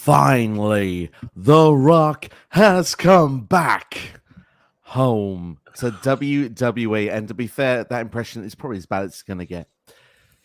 Finally, The Rock has come back home to WWE. And to be fair, that impression is probably as bad as it's going to get.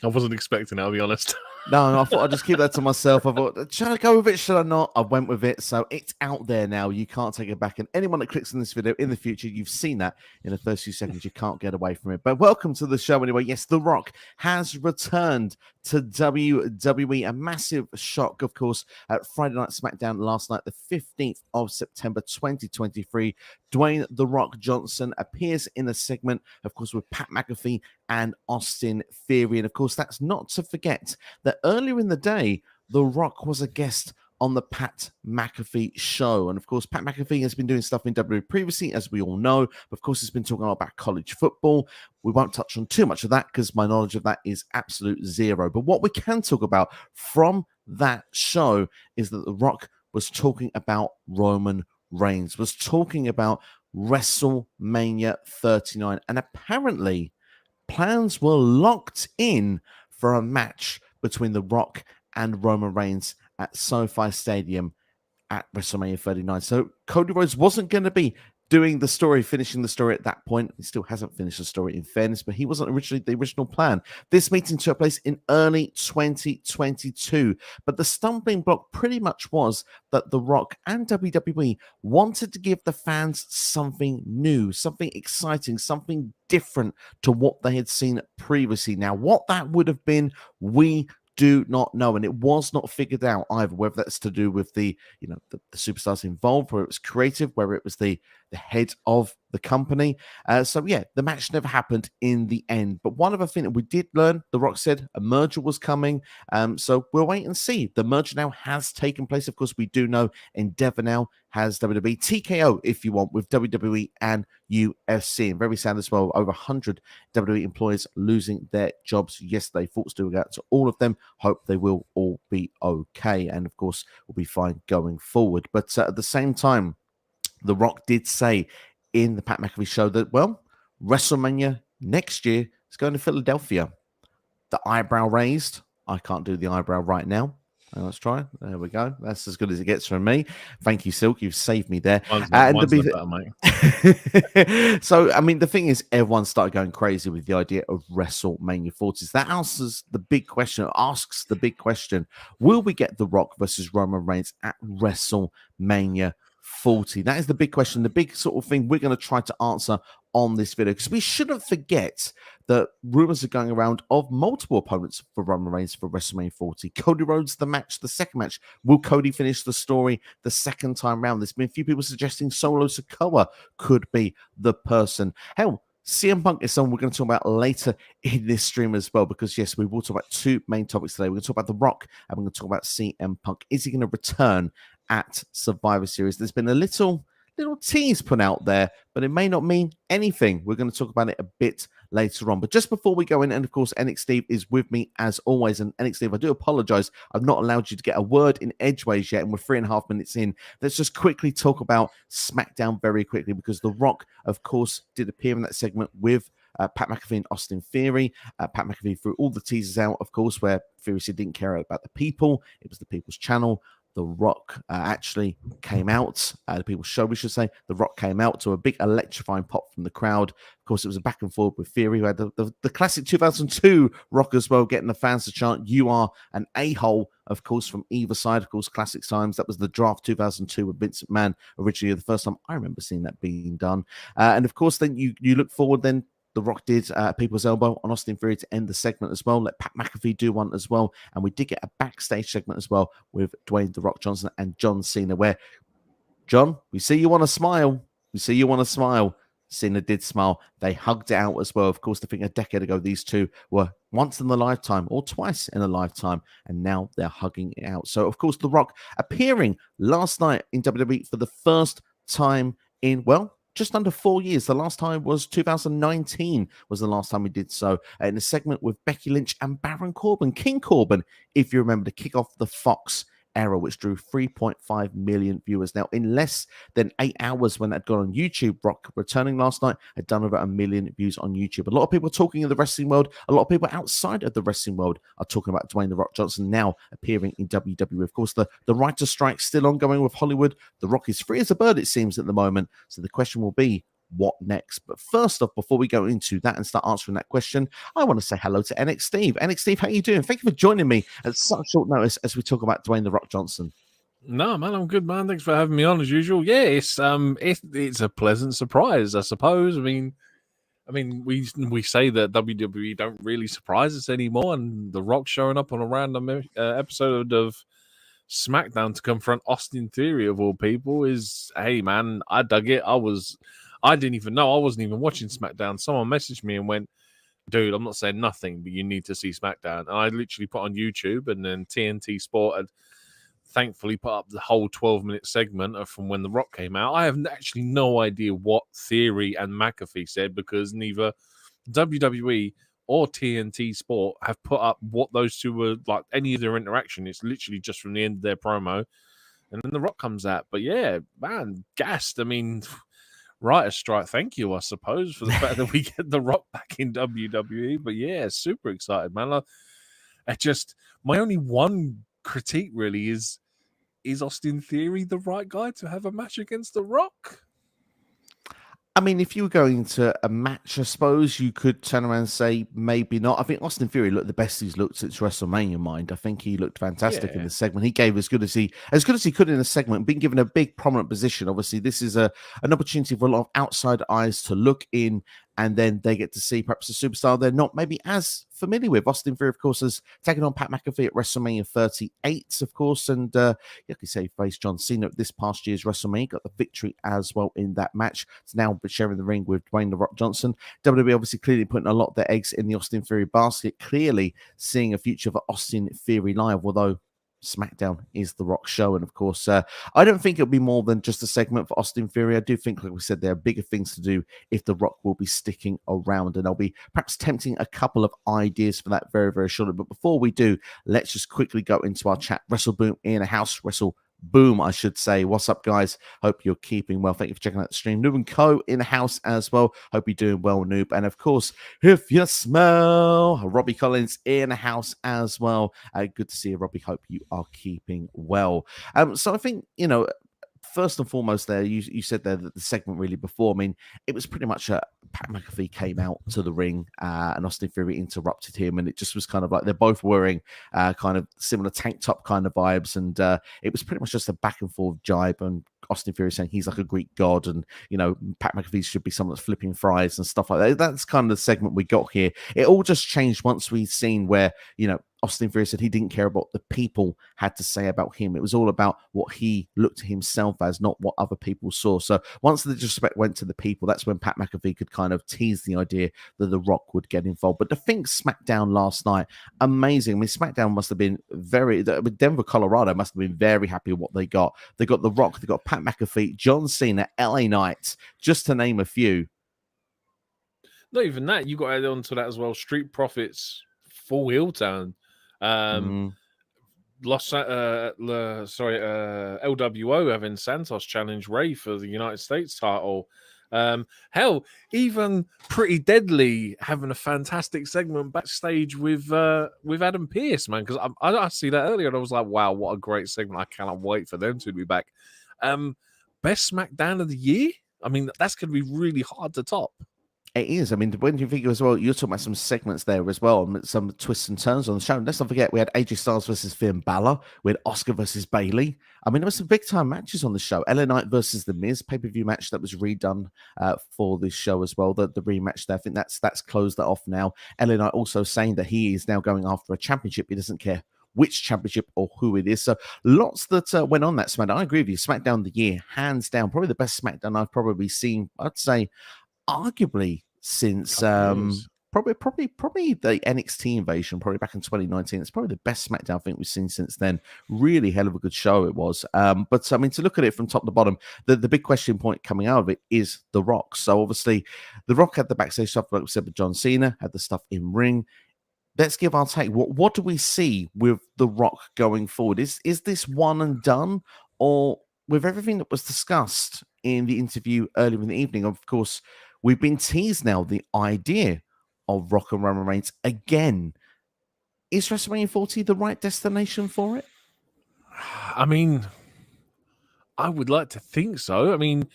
I wasn't expecting it, I'll be honest. No, I thought I'd just keep that to myself. I thought, should I go with it? Should I not? I went with it. So it's out there now. You can't take it back. And anyone that clicks on this video in the future, you've seen that in the first few seconds. You can't get away from it. But welcome to the show anyway. Yes, The Rock has returned to WWE. A massive shock, of course, at Friday Night SmackDown last night, the 15th of September 2023. Dwayne The Rock Johnson appears in a segment, of course, with Pat McAfee and Austin Theory. And of course, that's not to forget that earlier in the day, The Rock was a guest on the Pat McAfee Show. And of course, Pat McAfee has been doing stuff in WWE previously, as we all know. But of course, he's been talking a lot about college football. We won't touch on too much of that because my knowledge of that is absolute zero. But what we can talk about from that show is that The Rock was talking about Roman Reigns, was talking about WrestleMania 39. And apparently, plans were locked in for a match between The Rock and Roman Reigns at SoFi Stadium at WrestleMania 39. So Cody Rhodes wasn't going to be doing the story, finishing the story at that point. He still hasn't finished the story, in fairness, but he wasn't originally the original plan. This meeting took place in early 2022, but the stumbling block pretty much was that The Rock and WWE wanted to give the fans something new, something exciting, something different to what they had seen previously. Now, what that would have been, we do not know, and it was not figured out either, whether that's to do with the superstars involved, whether it was creative, whether it was the head of the company. So yeah, the match never happened in the end. But one other thing that we did learn, The Rock said a merger was coming. So we'll wait and see. The merger now has taken place. Of course, we do know Endeavour now has WWE, TKO, if you want, with WWE and UFC. And very sad as well, over 100 WWE employees losing their jobs yesterday. Thoughts do go out to all of them. Hope they will all be okay. And of course, will be fine going forward. But at the same time, The Rock did say in the Pat McAfee Show that, well, WrestleMania next year is going to Philadelphia. The eyebrow raised. I can't do the eyebrow right now. Let's try. There we go. That's as good as it gets from me. Thank you, Silk. You've saved me there. Mine's better, mate. So, I mean, the thing is, everyone started going crazy with the idea of WrestleMania 40. That asks the big question. Will we get The Rock versus Roman Reigns at WrestleMania 40? That is the big question, the big sort of thing we're going to try to answer on this video, because we shouldn't forget that rumors are going around of multiple opponents for Roman Reigns for WrestleMania 40. Cody Rhodes, the second match. Will Cody finish the story the second time round? There's been a few people suggesting Solo Sikoa could be the person. Hell, CM Punk is someone we're going to talk about later in this stream as well, because yes, we will talk about two main topics today. We're going to talk about The Rock and we're going to talk about CM Punk. Is he going to return at Survivor Series? There's been a little tease put out there, but it may not mean anything. We're going to talk about it a bit later on. But just before we go in, and of course, NX Steve is with me as always. And NX Steve, I do apologize. I've not allowed you to get a word in edgeways yet, and we're 3.5 minutes in. Let's just quickly talk about SmackDown very quickly, because The Rock, of course, did appear in that segment with Pat McAfee and Austin Theory. Pat McAfee threw all the teasers out, of course, where Theory said didn't care about the people. It was the people's channel. The Rock actually came out, the people's show, we should say. The Rock came out to a big electrifying pop from the crowd. Of course, it was a back and forth with Theory, who had the classic 2002 Rock as well, getting the fans to chant, "You are an a-hole," of course, from either side. Of course, classic times. That was the draft 2002 with Vince McMahon, originally the first time I remember seeing that being done. And of course, then you look forward then, The Rock did People's Elbow on Austin Theory to end the segment as well. Let Pat McAfee do one as well. And we did get a backstage segment as well with Dwayne The Rock Johnson and John Cena, where, John, we see you want to smile. Cena did smile. They hugged it out as well. Of course, I think a decade ago, these two were once in a lifetime or twice in a lifetime, and now they're hugging it out. So, of course, The Rock appearing last night in WWE for the first time in, well, just under 4 years. The last time was 2019 was the last time we did so, in a segment with Becky Lynch and Baron Corbin, King Corbin, if you remember, to kick off the Fox Era, which drew 3.5 million viewers. Now, in less than 8 hours when that got on YouTube, Rock returning last night had done over 1 million views on YouTube. A lot of people are talking in the wrestling world. A lot of people outside of the wrestling world are talking about Dwayne The Rock Johnson now appearing in WWE. Of course, the writer's strike still ongoing with Hollywood. The Rock is free as a bird, it seems, at the moment. So the question will be, what next? But first off, before we go into that and start answering that question, I want to say hello to NX Steve. NX Steve, how you doing? Thank you for joining me at such short notice as we talk about Dwayne The Rock Johnson. No, man, I'm good, man. Thanks for having me on as usual. Yeah, it's a pleasant surprise, I suppose. I mean, we say that WWE don't really surprise us anymore, and The Rock showing up on a random episode of SmackDown to confront Austin Theory of all people is, hey, man, I dug it. I didn't even know. I wasn't even watching SmackDown. Someone messaged me and went, dude, I'm not saying nothing, but you need to see SmackDown. And I literally put on YouTube, and then TNT Sport had thankfully put up the whole 12-minute segment from when The Rock came out. I have actually no idea what Theory and McAfee said, because neither WWE or TNT Sport have put up what those two were like, any of their interaction. It's literally just from the end of their promo, and then The Rock comes out. But yeah, man, gassed. I mean, writer's strike, thank you, I suppose, for the fact that we get The Rock back in WWE. But yeah, super excited, man. My only one critique really is Austin Theory the right guy to have a match against The Rock? I mean, if you were going to a match, I suppose you could turn around and say maybe not. I think Austin Theory looked the best he's looked since WrestleMania. Mind, I think he looked fantastic in the segment. He gave as good as he could in a segment. Being given a big prominent position, obviously, this is an opportunity for a lot of outside eyes to look in, and then they get to see perhaps a superstar they're not maybe as familiar with. Austin Theory, of course, has taken on Pat McAfee at WrestleMania 38, of course, and you can say he faced John Cena at this past year's WrestleMania, got the victory as well in that match. It's now sharing the ring with Dwayne The Rock Johnson. WWE obviously clearly putting a lot of their eggs in the Austin Theory basket, clearly seeing a future for Austin Theory live, although SmackDown is The Rock show. And of course, I don't think it'll be more than just a segment for Austin Theory. I do think, like we said, there are bigger things to do if The Rock will be sticking around, and I'll be perhaps tempting a couple of ideas for that very, very shortly. But before we do, let's just quickly go into our chat. WrestleBoom in a house, Boom, I should say. What's up, guys? Hope you're keeping well. Thank you for checking out the stream. Noob and Co. in the house as well. Hope you're doing well, Noob. And of course, if you smell, Robbie Collins in the house as well. Good to see you, Robbie. Hope you are keeping well. So I think, first and foremost there, you said there that the segment really before, I mean, it was pretty much Pat McAfee came out to the ring and Austin Theory interrupted him, and it just was kind of like they're both wearing kind of similar tank top kind of vibes, and it was pretty much just a back and forth jibe, and Austin Theory saying he's like a Greek god, and Pat McAfee should be someone that's flipping fries and stuff like that. That's kind of the segment we got here. It all just changed once we've seen where Austin Theory said he didn't care about what the people had to say about him. It was all about what he looked to himself as, not what other people saw. So once the disrespect went to the people, that's when Pat McAfee could kind of tease the idea that The Rock would get involved. But the thing SmackDown last night, amazing. I mean, SmackDown must have been Denver, Colorado must have been very happy with what they got. They got The Rock, they got Pat McAfee, John Cena, LA Knight, just to name a few. Not even that. You got to add on to that as well. Street Profits, full heel turn. LWO having Santos challenge Ray for the United States title. Hell, even Pretty Deadly having a fantastic segment backstage with Adam Pearce, man. Because I see that earlier and I was like, wow, what a great segment! I cannot wait for them to be back. Best SmackDown of the year. I mean, that's going to be really hard to top. It is. I mean, when you think as well, you're talking about some segments there as well, some twists and turns on the show. And let's not forget, we had AJ Styles versus Finn Balor, we had Oscar versus Bayley. I mean, there were some big time matches on the show. LA Knight versus The Miz, pay-per-view match that was redone for this show as well. The rematch there, I think that's closed that off now. LA Knight also saying that he is now going after a championship. He doesn't care which championship or who it is. So lots that went on that SmackDown. I agree with you. SmackDown of the year, hands down, probably the best SmackDown I've probably seen. I'd say, arguably, since probably the NXT invasion, probably back in 2019. It's probably the best SmackDown I think we've seen since then. Really hell of a good show it was. But I mean, to look at it from top to bottom, the big question point coming out of it is The Rock. So obviously, The Rock had the backstage stuff, like we said, with John Cena, had the stuff in ring. let's give our take. What do we see with The Rock going forward? Is this one and done, or with everything that was discussed in the interview earlier in the evening? Of course, we've been teased now the idea of Rock and Roman Reigns again. Is WrestleMania 40 the right destination for it? I mean, I would like to think so. I mean,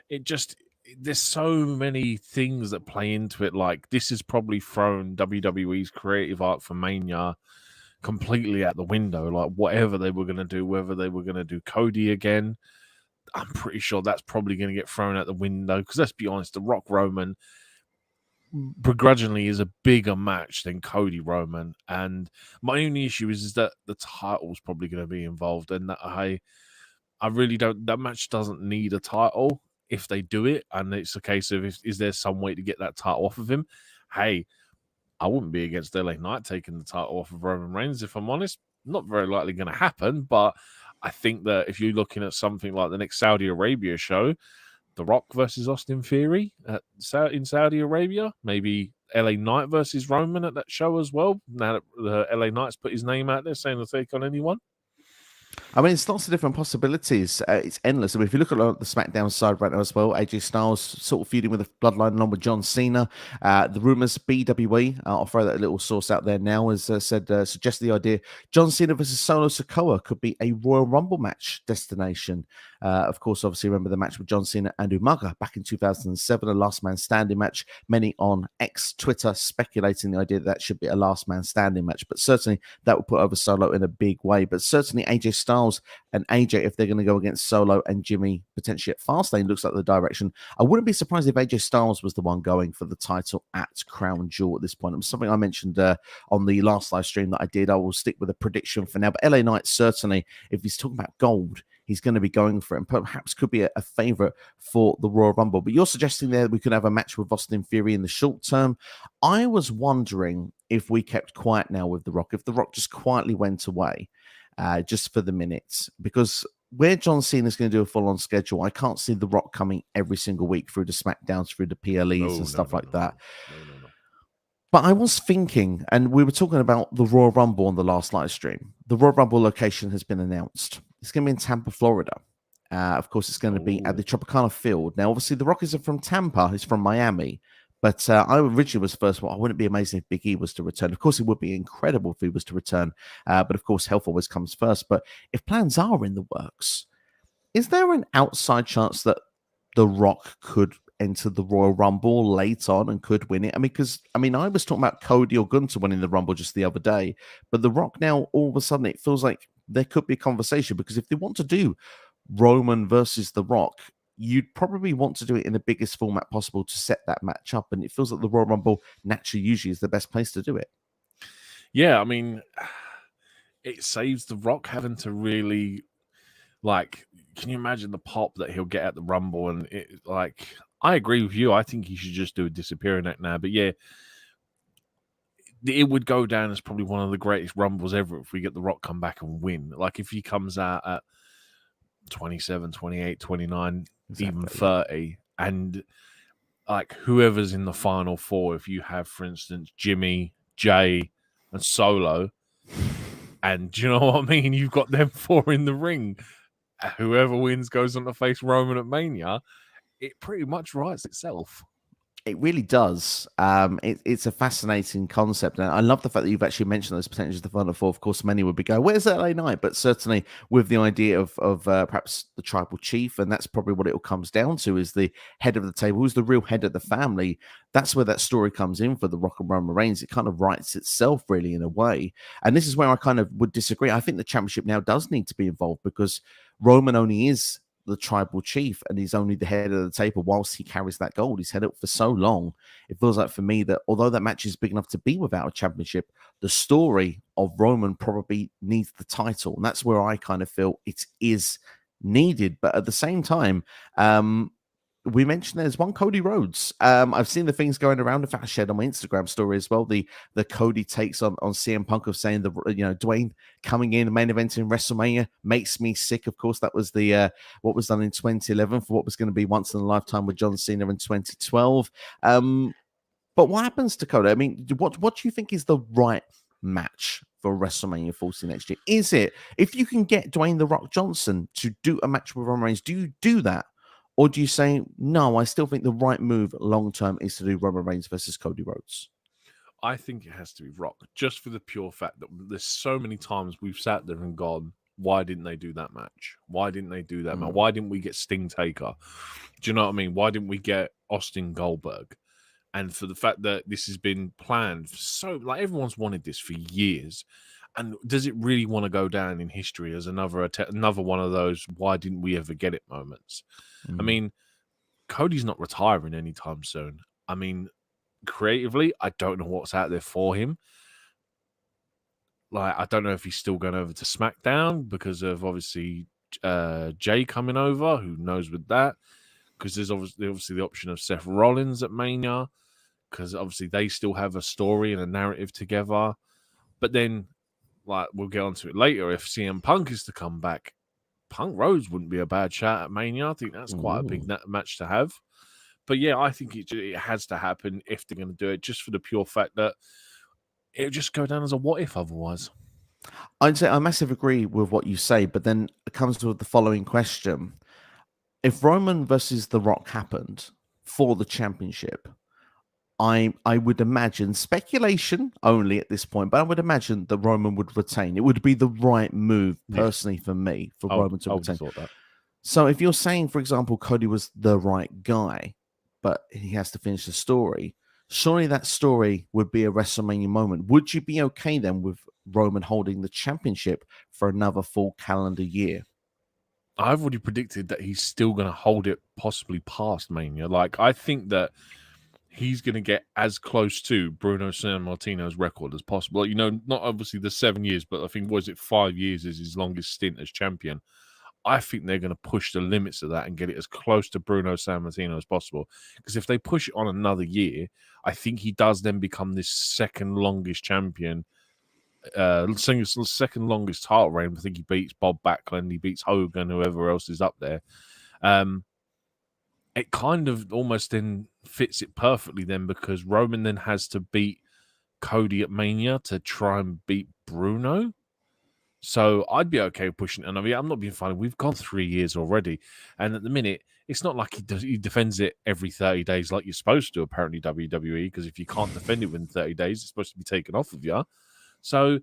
there's so many things that play into it. Like, this has probably thrown WWE's creative arc for Mania completely out the window. Like, whatever they were going to do, whether they were going to do Cody again, I'm pretty sure that's probably going to get thrown out the window. Because let's be honest, The Rock Roman begrudgingly is a bigger match than Cody Roman, and my only issue is that the title's probably going to be involved, and that I really don't. That match doesn't need a title if they do it, and it's a case of is there some way to get that title off of him? Hey, I wouldn't be against LA Knight taking the title off of Roman Reigns, if I'm honest. Not very likely going to happen, but I think that if you're looking at something like the next Saudi Arabia show, The Rock versus Austin Theory in Saudi Arabia, maybe LA Knight versus Roman at that show as well. Now that the LA Knight's put his name out there saying they'll take on anyone. I mean, it's lots of different possibilities. It's endless. I mean, if you look at the SmackDown side right now as well, AJ Styles sort of feuding with the Bloodline along with John Cena. The rumors, BWE, I'll throw that little source out there now, has suggested the idea John Cena versus Solo Sikoa could be a Royal Rumble match destination. Of course, obviously, remember the match with John Cena and Umaga back in 2007, a last man standing match. Many on X Twitter speculating the idea that should be a last man standing match, but certainly that would put over Solo in a big way. But certainly AJ Styles and AJ, if they're going to go against Solo and Jimmy potentially at Fastlane, looks like the direction. I wouldn't be surprised if AJ Styles was the one going for the title at Crown Jewel at this point. It was something I mentioned on the last live stream that I did. I will stick with a prediction for now, but LA Knight certainly, if he's talking about gold, he's going to be going for it, and perhaps could be a favorite for the Royal Rumble. But you're suggesting there we could have a match with Austin Theory in the short term. I was wondering if we kept quiet now with The Rock, if The Rock just quietly went away just for the minutes, because where John Cena is going to do a full-on schedule, I can't see The Rock coming every single week through the SmackDowns, through the PLEs and stuff like that. No. But I was thinking, and we were talking about the Royal Rumble on the last live stream. The Royal Rumble location has been announced. It's going to be in Tampa, Florida. Of course, it's going to be at the Tropicana Field. Now, obviously, the Rock isn't from Tampa. He's from Miami. But I originally was first. Well, I wouldn't be amazing if Big E was to return. Of course, it would be incredible if he was to return. But of course, health always comes first. But if plans are in the works, is there an outside chance that The Rock could enter the Royal Rumble late on and could win it? I mean, I was talking about Cody or Gunther winning the Rumble just the other day. But The Rock now, all of a sudden, it feels like there could be a conversation, because if they want to do Roman versus The Rock, you'd probably want to do it in the biggest format possible to set that match up. And it feels like the Royal Rumble naturally usually is the best place to do it. Yeah, I mean, it saves The Rock having to really, like, can you imagine the pop that he'll get at the Rumble? And I agree with you. I think he should just do a disappearing act now. But yeah, it would go down as probably one of the greatest Rumbles ever if we get The Rock come back and win. Like, if he comes out at 27, 28, 29, exactly, even 30, and like whoever's in the final four, if you have, for instance, Jimmy, Jay, and Solo, and do you know what I mean? You've got them four in the ring. Whoever wins goes on to face Roman at Mania. It pretty much writes itself. It really does. It's a fascinating concept, and I love the fact that you've actually mentioned those potentials. The final four, of course, many would be going, "Where's LA Knight?" But certainly with the idea of perhaps the tribal chief, and that's probably what it all comes down to: is the head of the table, who's the real head of the family. That's where that story comes in for the Rock and Roman Reigns. It kind of writes itself, really, in a way. And this is where I kind of would disagree. I think the championship now does need to be involved, because Roman only is the tribal chief, and he's only the head of the table whilst he carries that gold. He's had it for so long. It feels like, for me, that although that match is big enough to be without a championship, the story of Roman probably needs the title, and that's where I kind of feel it is needed. But at the same time, we mentioned there's one Cody Rhodes. I've seen the things going around. In fact, I shared on my Instagram story as well the Cody takes on CM Punk of saying Dwayne coming in the main event in WrestleMania makes me sick. Of course, that was the what was done in 2011 for what was going to be once in a lifetime with John Cena in 2012. But what happens to Cody? I mean, what do you think is the right match for WrestleMania 40 next year? Is it, if you can get Dwayne The Rock Johnson to do a match with Roman Reigns, do you do that? Or do you say, no, I still think the right move long term is to do Roman Reigns versus Cody Rhodes? I think it has to be Rock, just for the pure fact that there's so many times we've sat there and gone, why didn't they do that match? Why didn't they do that match? Why didn't we get Sting Taker? Do you know what I mean? Why didn't we get Austin Goldberg? And for the fact that this has been planned for so, like, everyone's wanted this for years. And does it really want to go down in history as another one of those why didn't we ever get it moments? I mean, Cody's not retiring anytime soon. I mean, creatively, I don't know what's out there for him. Like, I don't know if he's still going over to SmackDown because of obviously Jay coming over. Who knows with that? Because there's obviously the option of Seth Rollins at Mania, because obviously they still have a story and a narrative together. But then, like, we'll get onto it later. If CM Punk is to come back, Punk Rhodes wouldn't be a bad shot at Mania. I think that's quite a big match to have. But yeah, I think it has to happen if they're going to do it, just for the pure fact that it would just go down as a what if otherwise. I'd say I massively agree with what you say, but then it comes to the following question. If Roman versus The Rock happened for the championship, I would imagine, speculation only at this point, but I would imagine that Roman would retain. It would be the right move, personally, for me, for Roman to retain. So if you're saying, for example, Cody was the right guy, but he has to finish the story, surely that story would be a WrestleMania moment. Would you be okay then with Roman holding the championship for another full calendar year? I've already predicted that he's still going to hold it possibly past Mania. Like, I think that he's going to get as close to Bruno Sammartino's record as possible. Like, you know, not obviously the 7 years, but I think, 5 years is his longest stint as champion. I think they're going to push the limits of that and get it as close to Bruno Sammartino as possible. Because if they push it on another year, I think he does then become this second longest champion, second longest title reign. I think he beats Bob Backlund, he beats Hogan, whoever else is up there. It kind of almost then fits it perfectly then, because Roman then has to beat Cody at Mania to try and beat Bruno. So I'd be okay with pushing it. And I mean, I'm not being funny. We've gone 3 years already. And at the minute, it's not like he defends it every 30 days like you're supposed to, apparently, WWE, because if you can't defend it within 30 days, it's supposed to be taken off of you. So,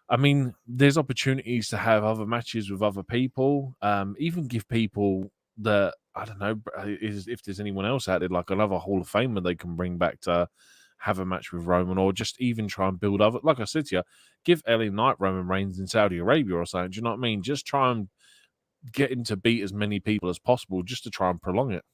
I mean, there's opportunities to have other matches with other people. Even give people that, I don't know, if there's anyone else out there, like another Hall of Famer they can bring back to have a match with Roman, or just even try and build other. Like I said to you, give LA Knight Roman Reigns in Saudi Arabia or something. Do you know what I mean? Just try and get him to beat as many people as possible, just to try and prolong it.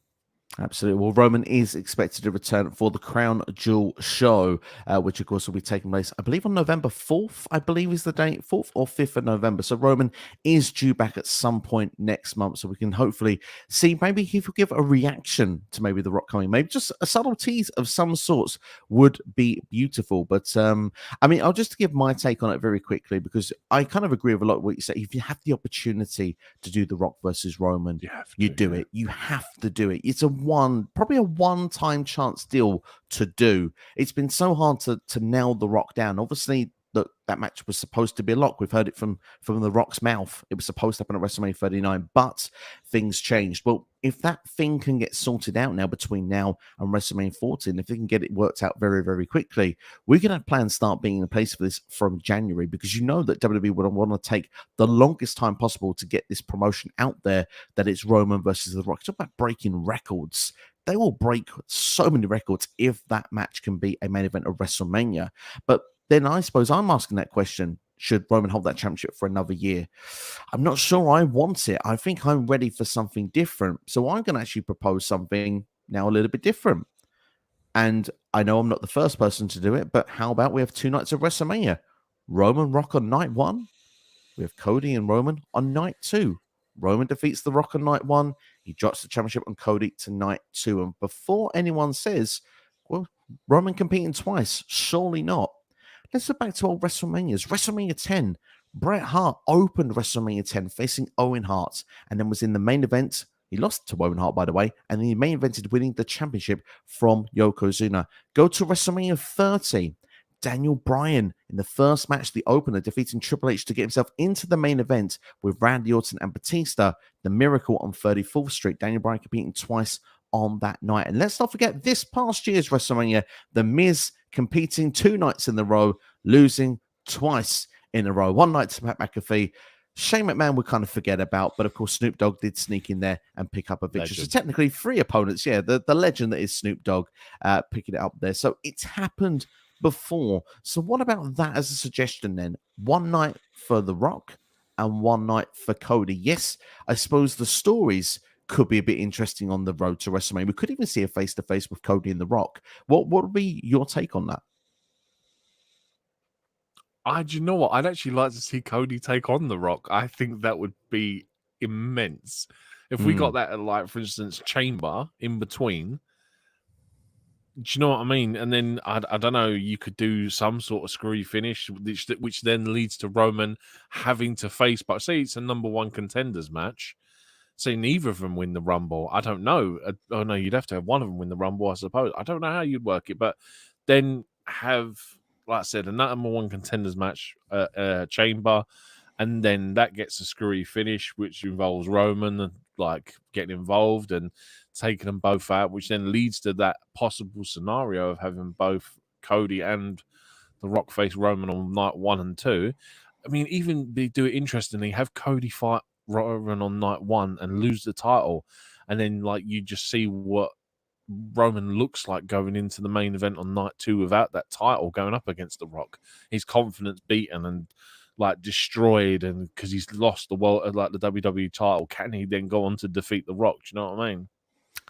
Absolutely. Well, Roman is expected to return for the Crown Jewel show, which, of course, will be taking place, I believe, on November 4th, I believe is the date, 4th or 5th of November. So Roman is due back at some point next month. So we can hopefully see, maybe he will give a reaction to maybe The Rock coming. Maybe just a subtle tease of some sorts would be beautiful. But, I mean, I'll just give my take on it very quickly, because I kind of agree with a lot of what you say. If you have the opportunity to do The Rock versus Roman, you do it. You have to do it. It's probably a one-time chance deal to do. It's been so hard to nail The Rock down. Obviously, that match was supposed to be a lock. We've heard it from The Rock's mouth. It was supposed to happen at WrestleMania 39, but things changed. Well, if that thing can get sorted out now between now and WrestleMania 14, if they can get it worked out very, very quickly, we can have plans start being in place for this from January, because you know that WWE would want to take the longest time possible to get this promotion out there, that it's Roman versus The Rock. Talk about breaking records. They will break so many records if that match can be a main event of WrestleMania. But then I suppose I'm asking that question, should Roman hold that championship for another year? I'm not sure I want it. I think I'm ready for something different. So I'm going to actually propose something now a little bit different. And I know I'm not the first person to do it, but how about we have 2 nights of WrestleMania? Roman Rock on night 1. We have Cody and Roman on night 2. Roman defeats The Rock on night 1. He drops the championship on Cody to night 2. And before anyone says, well, Roman competing twice, surely not. Let's go back to old WrestleManias. WrestleMania 10. Bret Hart opened WrestleMania 10 facing Owen Hart, and then was in the main event He lost to Owen Hart, by the way, and he main evented winning the championship from Yokozuna. Go to WrestleMania 30. Daniel Bryan in the first match, the opener, defeating Triple H to get himself into the main event with Randy Orton and Batista. The Miracle on 34th Street. Daniel Bryan competing twice on that night. And let's not forget this past year's WrestleMania, The Miz competing 2 nights in a row, losing twice in a row. One night to Pat McAfee. Shane McMahon we kind of forget about, but of course Snoop Dogg did sneak in there and pick up a victory. Legend. So technically 3 opponents. Yeah, the legend that is Snoop Dogg picking it up there. So it's happened before. So what about that as a suggestion then? One night for The Rock and one night for Cody. Yes, I suppose the stories could be a bit interesting on the road to WrestleMania. We could even see a face-to-face with Cody and The Rock. What would be your take on that? Do you know what? I'd actually like to see Cody take on The Rock. I think that would be immense. If we got that at, like, for instance, Chamber in between. Do you know what I mean? And then, I don't know, you could do some sort of screwy finish, which then leads to Roman having to face, but say it's a number 1 contenders match. Say neither of them win the Rumble. I don't know. Oh, no, you'd have to have one of them win the Rumble, I suppose. I don't know how you'd work it, but then have, like I said, a number 1 contenders match, Chamber, and then that gets a screwy finish, which involves Roman like getting involved and taking them both out, which then leads to that possible scenario of having both Cody and The Rock face Roman on night 1 and 2. I mean, even do it interestingly, have Cody fight Roman on night 1 and lose the title, and then like you just see what Roman looks like going into the main event on night 2 without that title, going up against The Rock. His confidence beaten and like destroyed, and because he's lost the world, like the WWE title, can he then go on to defeat The Rock? Do you know what I mean?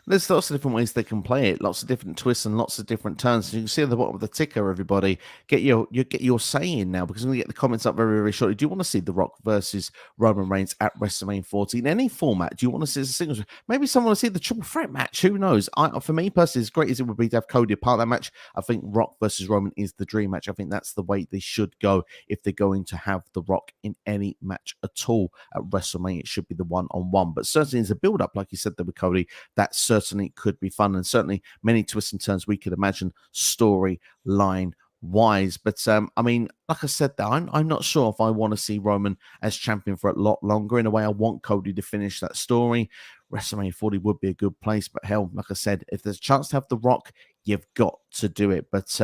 There's lots of different ways they can play it, lots of different twists and lots of different turns. You can see at the bottom of the ticker, everybody, get your say in now, because I'm going to get the comments up very, very shortly. Do you want to see The Rock versus Roman Reigns at WrestleMania 40 in any format? Do you want to see a singles? Maybe someone want to see the triple threat match. Who knows? For me personally, as great as it would be to have Cody a part of that match, I think Rock versus Roman is the dream match. I think that's the way they should go if they're going to have The Rock in any match at all at WrestleMania. It should be the one-on-one, but certainly as a build-up, like you said there with Cody, that certainly could be fun, and certainly many twists and turns we could imagine storyline wise. But I mean, like I said, there, I'm not sure if I want to see Roman as champion for a lot longer. In a way, I want Cody to finish that story. WrestleMania 40 would be a good place, but hell, like I said, if there's a chance to have The Rock, you've got to do it. But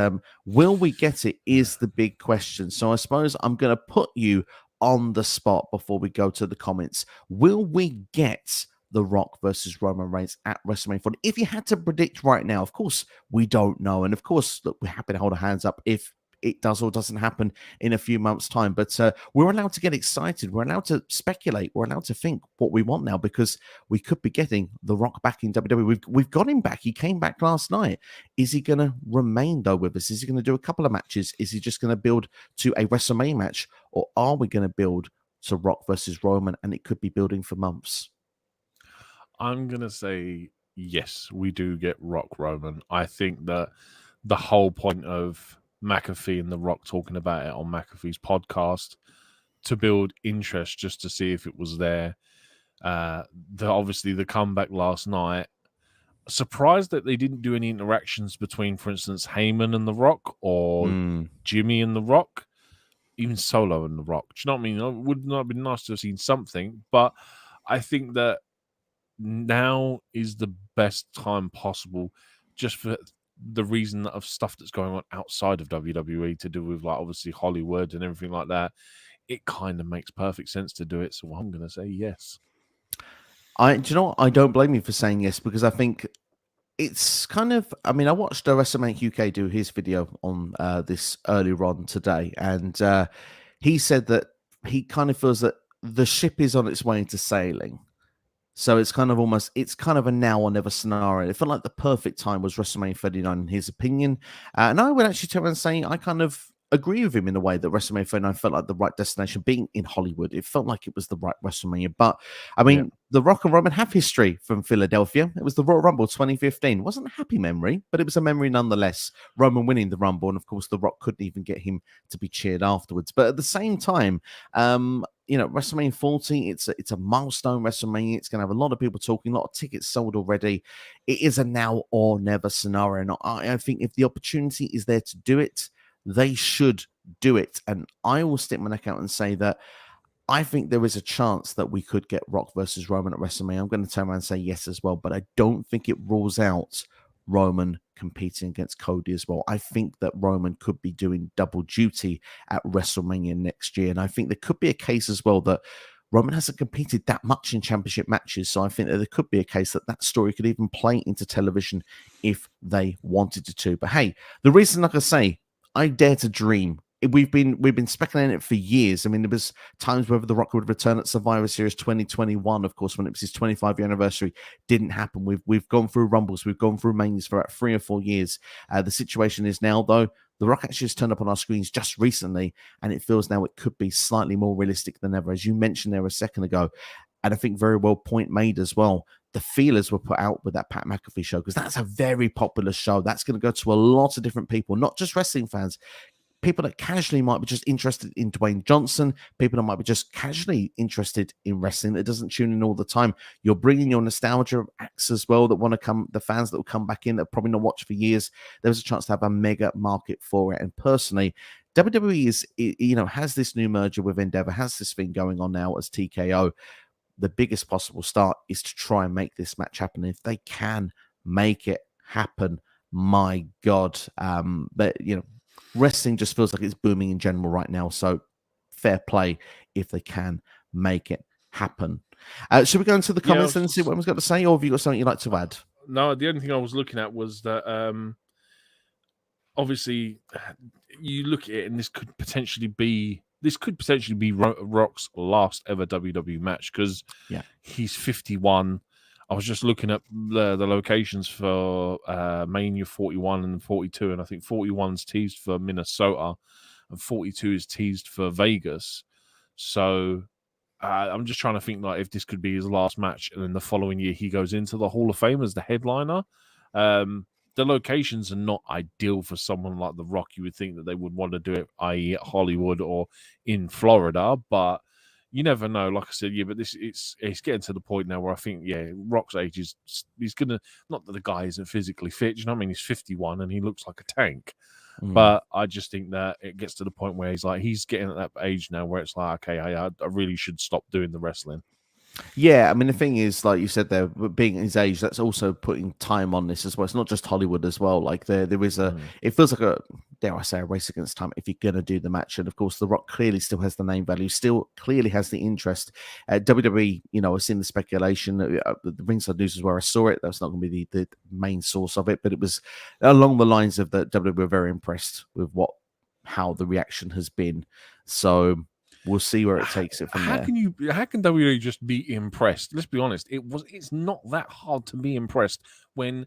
will we get it is the big question. So I suppose I'm going to put you on the spot before we go to the comments. Will we get The Rock versus Roman Reigns at WrestleMania 40? If you had to predict right now, of course, we don't know. And of course, look, we're happy to hold our hands up if it does or doesn't happen in a few months' time. But we're allowed to get excited. We're allowed to speculate. We're allowed to think what we want now, because we could be getting The Rock back in WWE. We've got him back. He came back last night. Is he going to remain, though, with us? Is he going to do a couple of matches? Is he just going to build to a WrestleMania match? Or are we going to build to Rock versus Roman, and it could be building for months? I'm going to say yes, we do get Rock Roman. I think that the whole point of McAfee and The Rock talking about it on McAfee's podcast to build interest, just to see if it was there. Obviously, the comeback last night. Surprised that they didn't do any interactions between, for instance, Heyman and The Rock, or Jimmy and The Rock, even Solo and The Rock. Do you know what I mean? It would not have been nice to have seen something, but I think that now is the best time possible, just for the reason of stuff that's going on outside of WWE to do with, like, obviously Hollywood and everything like that. It kind of makes perfect sense to do it, so I'm going to say yes. Do you know what? I don't blame you for saying yes, because I think it's kind of, I mean, I watched WrestleMania UK do his video on this earlier on today, and he said that he kind of feels that the ship is on its way into sailing. So it's kind of almost, it's kind of a now or never scenario. It felt like the perfect time was WrestleMania 39 in his opinion. And I would actually turn around and say I kind of agree with him in a way that WrestleMania 39 felt like the right destination. Being in Hollywood, it felt like it was the right WrestleMania. But I mean, The Rock and Roman have history from Philadelphia. It was the Royal Rumble 2015. It wasn't a happy memory, but it was a memory nonetheless. Roman winning the Rumble, and of course, The Rock couldn't even get him to be cheered afterwards. But at the same time, WrestleMania 40, it's a milestone WrestleMania. It's going to have a lot of people talking, a lot of tickets sold already. It is a now or never scenario. And I think if the opportunity is there to do it, they should do it. And I will stick my neck out and say that I think there is a chance that we could get Rock versus Roman at WrestleMania. I'm going to turn around and say yes as well, but I don't think it rules out Roman competing against Cody as well. I think that Roman could be doing double duty at WrestleMania next year. And I think there could be a case as well that Roman hasn't competed that much in championship matches. So I think that there could be a case that that story could even play into television if they wanted it to. But hey, the reason, like I say, I dare to dream. We've been speculating it for years. I mean, there was times whether The Rock would return at Survivor Series 2021, of course, when it was his 25-year anniversary. Didn't happen. We've gone through Rumbles, we've gone through Manias for about 3 or 4 years. The situation is now, though, The Rock actually has turned up on our screens just recently, and it feels now it could be slightly more realistic than ever, as you mentioned there a second ago. And I think very well point made as well. The feelers were put out with that Pat McAfee show, because that's a very popular show. That's going to go to a lot of different people, not just wrestling fans. People that casually might be just interested in Dwayne Johnson, people that might be just casually interested in wrestling that doesn't tune in all the time. You're bringing your nostalgia of acts as well that want to come, the fans that will come back in that probably not watched for years. There's a chance to have a mega market for it. And personally, WWE is, has this new merger with Endeavour, has this thing going on now as TKO. The biggest possible start is to try and make this match happen. If they can make it happen, my God, wrestling just feels like it's booming in general right now. So fair play if they can make it happen. Should we go into the comments and see what everyone's got to say, or have you got something you'd like to add? No, the only thing I was looking at was that obviously you look at it and this could potentially be Rock's last ever WWE match, because he's 51. I was just looking at the locations for Mania 41 and 42, and I think 41's teased for Minnesota and 42 is teased for Vegas. So I'm just trying to think like if this could be his last match, and then the following year he goes into the Hall of Fame as the headliner. The locations are not ideal for someone like The Rock. You would think that they would want to do it, i.e. at Hollywood or in Florida, but you never know. Like I said, but it's getting to the point now where I think, Rock's age he's gonna, not that the guy isn't physically fit. You know what I mean? He's 51 and he looks like a tank. But I just think that it gets to the point where he's getting at that age now where it's like, okay, I really should stop doing the wrestling. Yeah, I mean, the thing is, like you said there, being his age, that's also putting time on this as well. It's not just Hollywood as well. Like there is it feels like a, dare I say, a race against time if you're going to do the match. And of course, The Rock clearly still has the name value, still clearly has the interest. WWE, I've seen the speculation. The Ringside News is where I saw it. That's not going to be the main source of it, but it was along the lines of that WWE were very impressed with how the reaction has been. So we'll see where it takes it from there. How can WWE just be impressed? Let's be honest. It's not that hard to be impressed when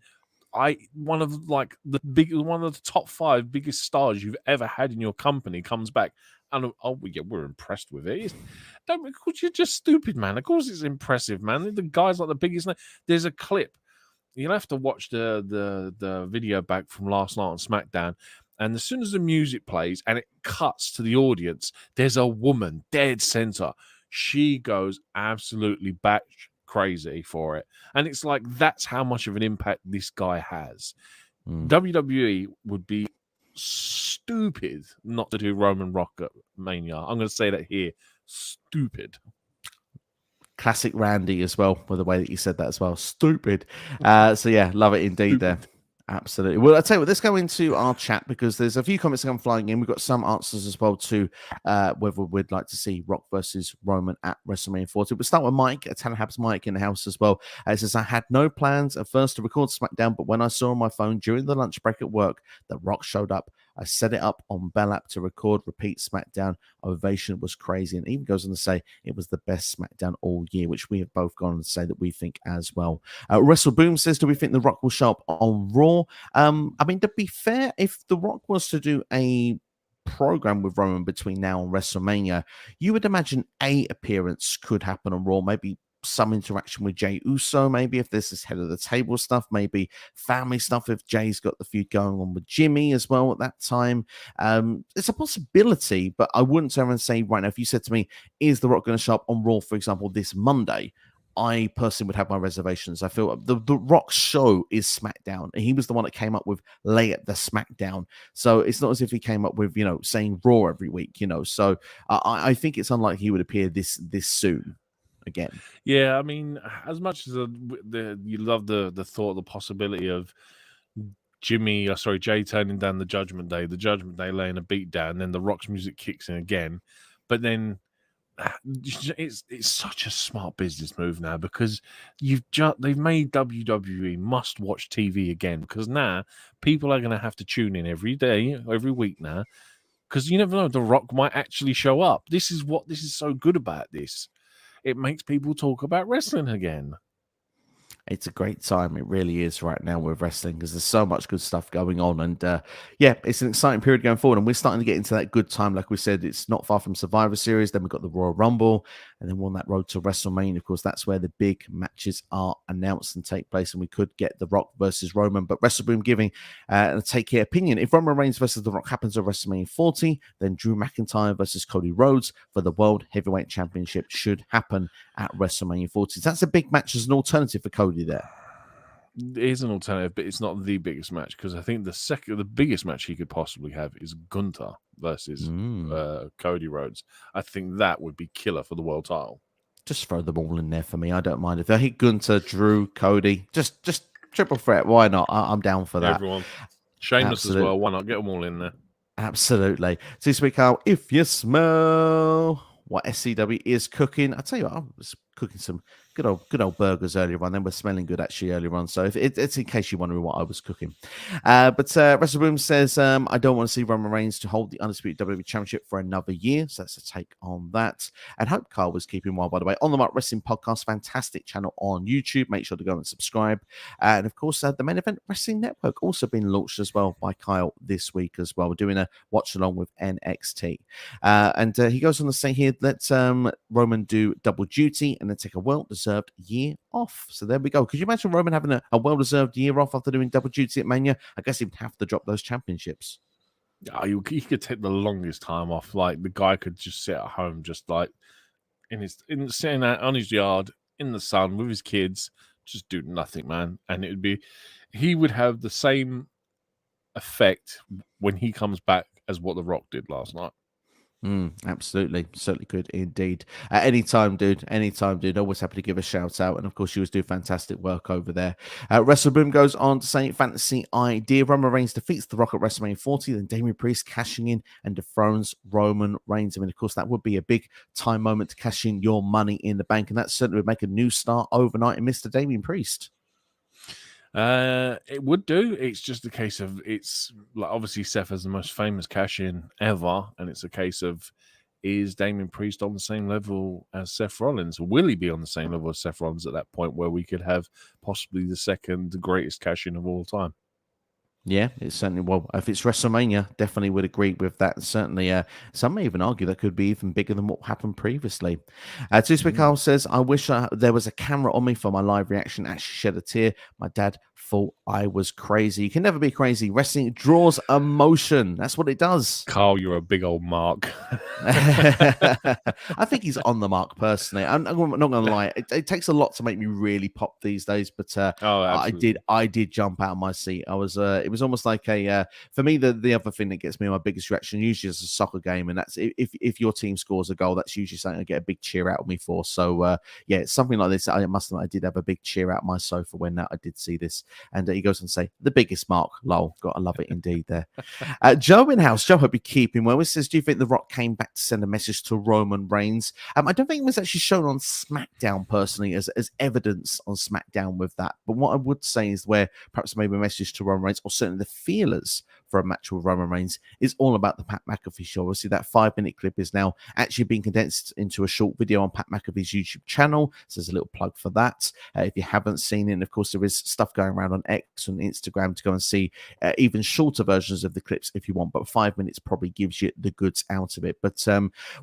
one of the top 5 biggest stars you've ever had in your company comes back and we're impressed with it. Because you're just stupid, man. Of course it's impressive, man. The guy's like the biggest. There's a clip. You'll have to watch the video back from last night on SmackDown. And as soon as the music plays and it cuts to the audience, there's a woman dead center. She goes absolutely bat crazy for it. And it's like, that's how much of an impact this guy has. WWE would be stupid not to do Roman Rock at Mania. I'm going to say that here. Stupid. Classic Randy as well, with the way that you said that as well. Stupid. So yeah, love it indeed. Stupid. There. Absolutely. Well, I'll tell you what, let's go into our chat because there's a few comments that come flying in. We've got some answers as well to whether we'd like to see Rock versus Roman at WrestleMania 40. We'll start with Mike, Tannerhab's Mike in the house as well. It says, I had no plans at first to record SmackDown, but when I saw on my phone during the lunch break at work that Rock showed up, I set it up on Bell app to record, repeat SmackDown. Ovation was crazy. And even goes on to say it was the best SmackDown all year, which we have both gone on to say that we think as well. WrestleBoom says, do we think The Rock will show up on Raw? I mean, to be fair, if The Rock was to do a program with Roman between now and WrestleMania, you would imagine a appearance could happen on Raw, maybe some interaction with Jey Uso, maybe if there's this head of the table stuff, maybe family stuff if Jay's got the feud going on with Jimmy as well at that time. It's a possibility, but I wouldn't turn around and say right now, if you said to me, is The Rock going to show up on Raw, for example, this Monday? I personally would have my reservations. I feel the Rock show is SmackDown, and he was the one that came up with lay at the SmackDown. So it's not as if he came up with, saying Raw every week, So I think it's unlikely he would appear this soon again. Yeah, I mean, as much as you love the thought, the possibility of Jay turning down the Judgment Day laying a beat down, then the Rock's music kicks in again, but then it's such a smart business move now, because they've made WWE must watch TV again, because now people are going to have to tune in every day, every week now, because you never know, The Rock might actually show up. This is so good about this. It makes people talk about wrestling again. It's a great time. It really is right now with wrestling, because there's so much good stuff going on. And it's an exciting period going forward. And we're starting to get into that good time. Like we said, it's not far from Survivor Series. Then we've got the Royal Rumble. And then we're on that road to WrestleMania. Of course, that's where the big matches are announced and take place. And we could get The Rock versus Roman. But WrestleBoom giving a take care opinion. If Roman Reigns versus The Rock happens at WrestleMania 40, then Drew McIntyre versus Cody Rhodes for the World Heavyweight Championship should happen at WrestleMania 40. So that's a big match as an alternative for Cody there. It is an alternative, but it's not the biggest match, because I think the biggest match he could possibly have is Gunther versus Cody Rhodes. I think that would be killer for the world title. Just throw them all in there for me. I don't mind if they hit Gunther, Drew, Cody. Just triple threat. Why not? I'm down for that. Everyone. Sheamus as well. Why not? Get them all in there. Absolutely. So this week, Carl, if you smell what SCW is cooking, I tell you what, I was cooking some good old burgers earlier on. Then we're smelling good actually earlier on. So if it's in case you're wondering what I was cooking. But WrestleBoom says, I don't want to see Roman Reigns to hold the undisputed WWE Championship for another year. So that's a take on that. And hope Carl was keeping well, by the way. On the Mark Wrestling Podcast, fantastic channel on YouTube. Make sure to go and subscribe. And of course, the Main Event Wrestling Network also been launched as well by Kyle this week as well. We're doing a watch along with NXT. And he goes on to say here, let Roman do double duty and then take a well-deserved year off. So there we go. Could you imagine Roman having a well-deserved year off after doing double duty at Mania? I guess he'd have to drop those championships. Oh, he could take the longest time off. Like, the guy could just sit at home, just like sitting out on his yard in the sun with his kids, just do nothing, man. And he would have the same effect when he comes back as what The Rock did last night. Absolutely. Certainly could indeed. Anytime, dude. Always happy to give a shout out. And of course, you always do fantastic work over there. WrestleBoom goes on to say, fantasy idea. Roman Reigns defeats The Rock at WrestleMania 40. Then Damian Priest cashing in and dethrones Roman Reigns. I mean, of course, that would be a big time moment to cash in your money in the bank. And that certainly would make a new start overnight in Mr. Damian Priest. It would do. It's just a case of, it's like, obviously Seth has the most famous cash in ever, and it's a case of, is Damian Priest on the same level as Seth Rollins? Will he be on the same level as Seth Rollins at that point, where we could have possibly the second greatest cash in of all time? Yeah, it's certainly, well, if it's WrestleMania, definitely would agree with that. Certainly, some may even argue that could be even bigger than what happened previously. Tuesday Carl says, I wish there was a camera on me for my live reaction. Actually shed a tear. My dad thought I was crazy. You can never be crazy. Wrestling draws emotion. That's what it does. Carl, you're a big old mark. I think he's on the mark personally. I'm not going to lie. It takes a lot to make me really pop these days, but I did jump out of my seat. I was. It was almost like for me, the other thing that gets me my biggest reaction usually is a soccer game, and that's if your team scores a goal, that's usually something I get a big cheer out of me for. So it's something like this. I must admit, I did have a big cheer out of my sofa when I did see this. And he goes on to say, the biggest mark, lol. Gotta love it indeed there. Joe in house. Joe, hope you're keeping well. He says, do you think The Rock came back to send a message to Roman Reigns? I don't think it was actually shown on SmackDown personally as evidence on SmackDown with that. But what I would say is where perhaps maybe a message to Roman Reigns, or certainly the feelers for a match with Roman Reigns is all about the Pat McAfee Show. Obviously, that 5-minute clip is now actually being condensed into a short video on Pat McAfee's YouTube channel. So there's a little plug for that. If you haven't seen it, and of course, there is stuff going around on X and Instagram to go and see even shorter versions of the clips if you want, but 5 minutes probably gives you the goods out of it. But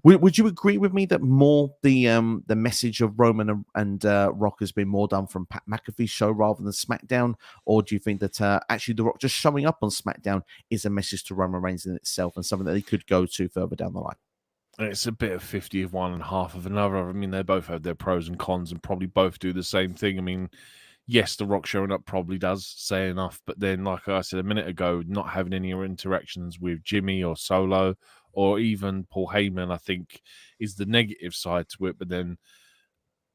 would you agree with me that more the message of Roman and Rock has been more done from Pat McAfee's show rather than SmackDown? Or do you think that actually The Rock just showing up on SmackDown is a message to Roman Reigns in itself and something that they could go to further down the line? It's a bit of 50 of one and half of another. I mean, they both have their pros and cons and probably both do the same thing. I mean, yes, The Rock showing up probably does say enough, but then, like I said a minute ago, not having any interactions with Jimmy or Solo or even Paul Heyman, I think, is the negative side to it. But then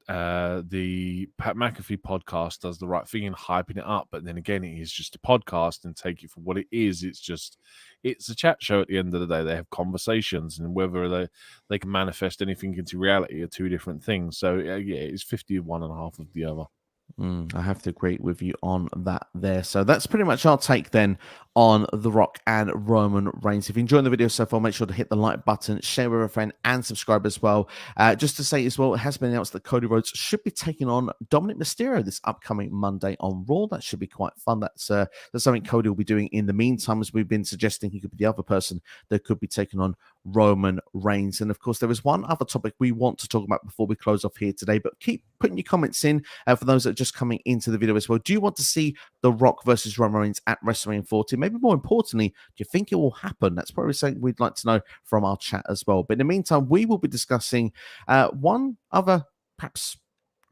the Pat McAfee podcast does the right thing in hyping it up, but then again, it is just a podcast, and take it for what it is. It's a chat show at the end of the day. They have conversations, and whether they can manifest anything into reality are two different things. So yeah, it's 50 of one and half of the other. I have to agree with you on that there. So that's pretty much our take then on The Rock and Roman Reigns. If you enjoyed the video so far, make sure to hit the like button, share with a friend, and subscribe as well. Just to say as well, it has been announced that Cody Rhodes should be taking on Dominic Mysterio this upcoming Monday on Raw. That should be quite fun. That's something Cody will be doing in the meantime, as we've been suggesting he could be the other person that could be taking on Roman Reigns. And of course, there is one other topic we want to talk about before we close off here today, but keep putting your comments in for those that are just coming into the video as well. Do you want to see The Rock versus Roman Reigns at WrestleMania 40? Maybe more importantly, do you think it will happen? That's probably something we'd like to know from our chat as well. But in the meantime, we will be discussing one other perhaps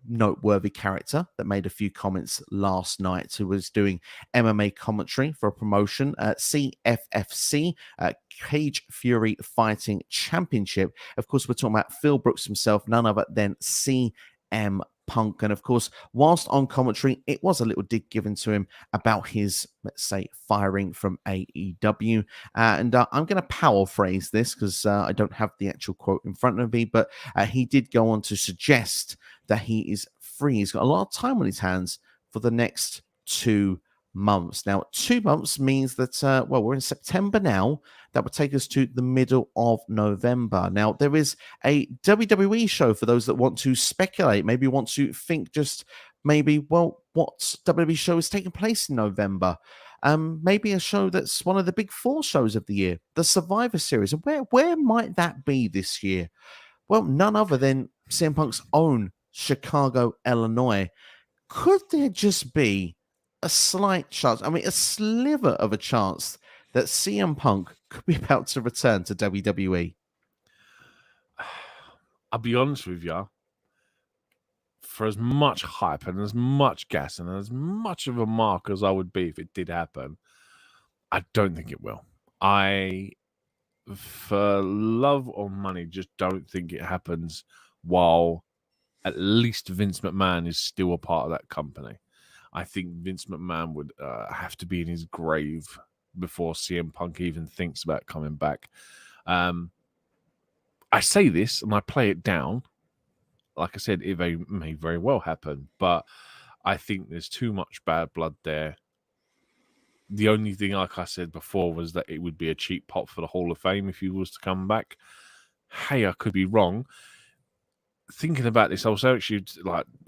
noteworthy character that made a few comments last night, who was doing MMA commentary for a promotion, CFFC, Cage Fury Fighting Championship. Of course, we're talking about Phil Brooks himself, none other than CM Punk. And of course, whilst on commentary, it was a little dig given to him about his, let's say, firing from AEW. And I'm going to paraphrase this because I don't have the actual quote in front of me, but he did go on to suggest that he is free. He's got a lot of time on his hands for the next 2 months. Now, 2 months means that, well, we're in September now. That would take us to the middle of November. Now, there is a WWE show for those that want to speculate, maybe want to think just maybe, well, what WWE show is taking place in November? Maybe a show that's one of the big 4 shows of the year, the Survivor Series. And where might that be this year? Well, none other than CM Punk's own Chicago, Illinois. Could there just be a slight chance, I mean, a sliver of a chance that CM Punk could be about to return to WWE? I'll be honest with you. For as much hype and as much gas and as much of a mark as I would be if it did happen, I don't think it will. I, for love or money, just don't think it happens while at least Vince McMahon is still a part of that company. I think Vince McMahon would have to be in his grave before CM Punk even thinks about coming back. I say this and I play it down. Like I said, it may very well happen, but I think there's too much bad blood there. The only thing, like I said before, was that it would be a cheap pop for the Hall of Fame if he was to come back. Hey, I could be wrong. Thinking about this, I was actually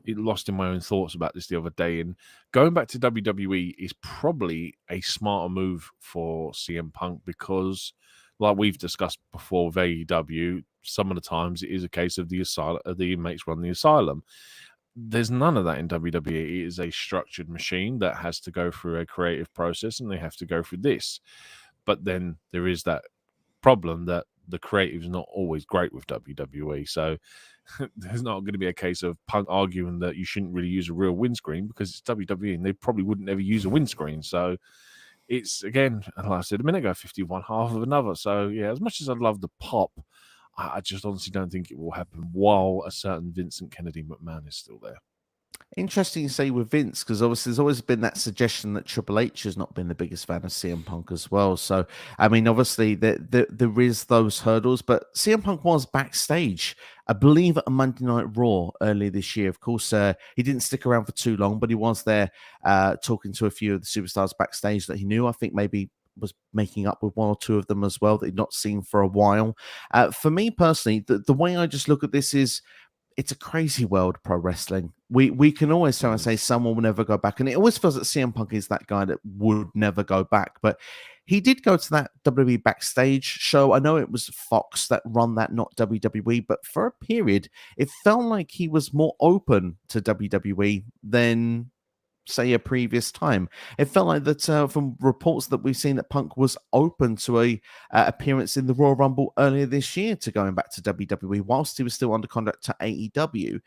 lost in my own thoughts about this the other day. And going back to WWE is probably a smarter move for CM Punk because, like we've discussed before with AEW, some of the times it is a case of the inmates run the asylum. There's none of that in WWE. It is a structured machine that has to go through a creative process, and they have to go through this. But then there is that problem that the creative is not always great with WWE. So there's not going to be a case of Punk arguing that you shouldn't really use a real windscreen because it's WWE and they probably wouldn't ever use a windscreen. So it's, again, like I said a minute ago, 51 half of another. So yeah, as much as I'd love the pop, I just honestly don't think it will happen while a certain Vincent Kennedy McMahon is still there. Interesting you say with Vince, because obviously there's always been that suggestion that Triple H has not been the biggest fan of CM Punk as well. So, I mean, obviously there is those hurdles, but CM Punk was backstage, I believe, at a Monday Night Raw earlier this year. Of course, he didn't stick around for too long, but he was there talking to a few of the superstars backstage that he knew. I think maybe was making up with one or two of them as well that he'd not seen for a while. For me personally, the way I just look at this is it's a crazy world, pro wrestling. We can always try and say someone will never go back, and it always feels that CM Punk is that guy that would never go back. But he did go to that WWE backstage show. I know it was Fox that run that, not WWE, but for a period, it felt like he was more open to WWE than say a previous time. It felt like that from reports that we've seen that Punk was open to a appearance in the Royal Rumble earlier this year to going back to WWE whilst he was still under contract to AEW.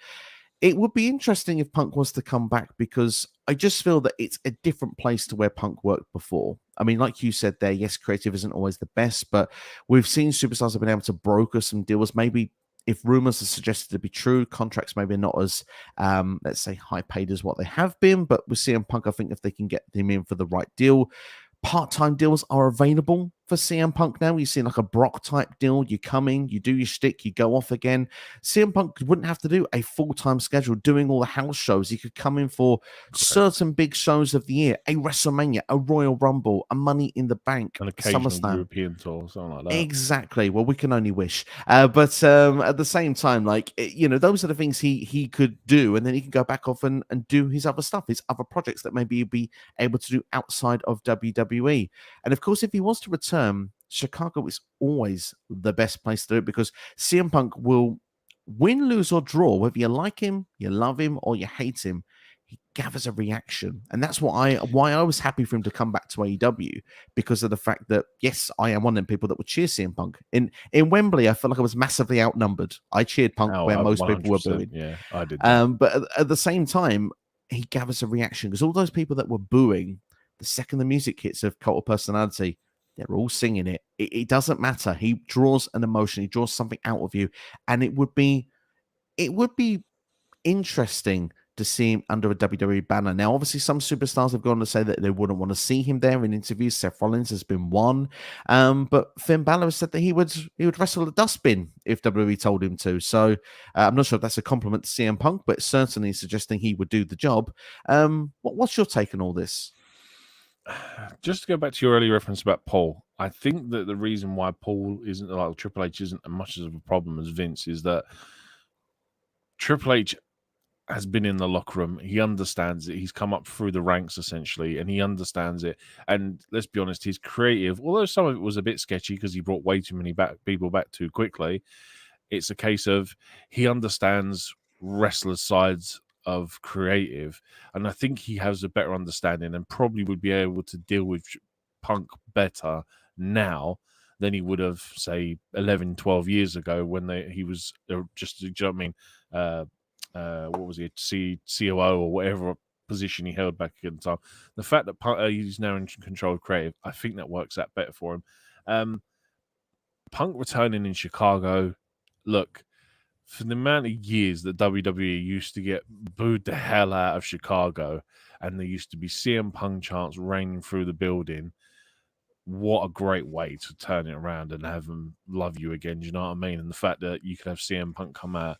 It would be interesting if Punk was to come back because I just feel that it's a different place to where Punk worked before. I mean, like you said there, yes, creative isn't always the best, but we've seen superstars have been able to broker some deals. Maybe if rumors are suggested to be true, contracts maybe not as, let's say, high paid as what they have been. But with CM Punk, I think if they can get him in for the right deal, part-time deals are available for CM Punk now. You see like a Brock type deal. You come in, you do your shtick, you go off again. CM Punk wouldn't have to do a full-time schedule doing all the house shows. He could come in for certain big shows of the year, a WrestleMania, a Royal Rumble, a Money in the Bank, an occasional SummerSlam. European tour, something like that. Exactly. Well, we can only wish. But at the same time, like, those are the things he could do, and then he can go back off and do his other stuff, his other projects that maybe he'd be able to do outside of WWE. And of course, if he wants to return, Chicago is always the best place to do it because CM Punk will win, lose, or draw, whether you like him, you love him, or you hate him. He gathers a reaction, and that's why I was happy for him to come back to AEW because of the fact that yes, I am one of the people that would cheer CM Punk in Wembley. I felt like I was massively outnumbered. I cheered Punk where most people were booing. Yeah, I did. But at the same time, he gathers a reaction because all those people that were booing, the second the music hits of Cult of Personality, they're all singing it. It doesn't matter. He draws an emotion. He draws something out of you, and it would be interesting to see him under a WWE banner. Now, obviously, some superstars have gone to say that they wouldn't want to see him there in interviews. Seth Rollins has been one, but Finn Balor has said that he would wrestle a dustbin if WWE told him to. So I'm not sure if that's a compliment to CM Punk, but certainly suggesting he would do the job. What's your take on all this? Just to go back to your earlier reference about Paul, I think that the reason why Paul isn't like Triple H isn't as much of a problem as Vince is that Triple H has been in the locker room. He understands it. He's come up through the ranks essentially, and he understands it. And let's be honest, he's creative. Although some of it was a bit sketchy because he brought way too many people back too quickly. It's a case of he understands wrestlers' sides of creative, and I think he has a better understanding and probably would be able to deal with Punk better now than he would have, say, 11, 12 years ago when he was just, do you know what I mean? What was he, COO or whatever position he held back at the time. The fact that Punk, he's now in control of creative, I think that works out better for him. Punk returning in Chicago, look, for the amount of years that WWE used to get booed the hell out of Chicago and there used to be CM Punk chants raining through the building, what a great way to turn it around and have them love you again. Do you know what I mean? And the fact that you can have CM Punk come out,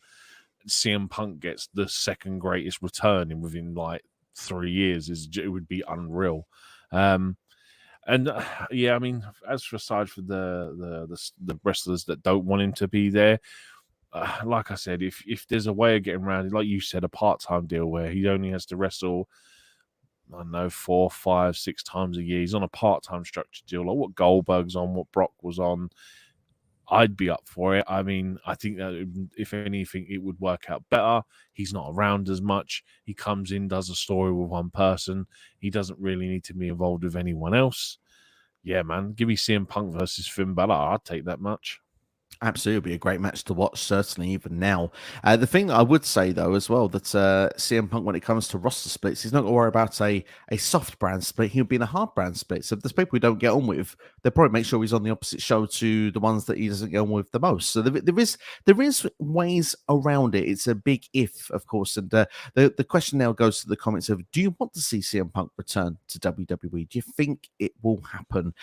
CM Punk gets the second greatest return within like 3 years, it would be unreal. And yeah, I mean, as for aside for the wrestlers that don't want him to be there, like I said, if there's a way of getting around it, like you said, a part-time deal where he only has to wrestle, I don't know, 4, 5, 6 times a year. He's on a part-time structured deal, like what Goldberg's on, what Brock was on. I'd be up for it. I mean, I think that if anything, it would work out better. He's not around as much. He comes in, does a story with one person. He doesn't really need to be involved with anyone else. Yeah, man, give me CM Punk versus Finn Balor. I'd take that much. Absolutely, it'd be a great match to watch, certainly even now. The thing that I would say, though, as well, that CM Punk, when it comes to roster splits, he's not going to worry about a soft brand split. He'll be in a hard brand split. So if there's people we don't get on with, they'll probably make sure he's on the opposite show to the ones that he doesn't get on with the most. So there is ways around it. It's a big if, of course. And the question now goes to the comments of, do you want to see CM Punk return to WWE? Do you think it will happen?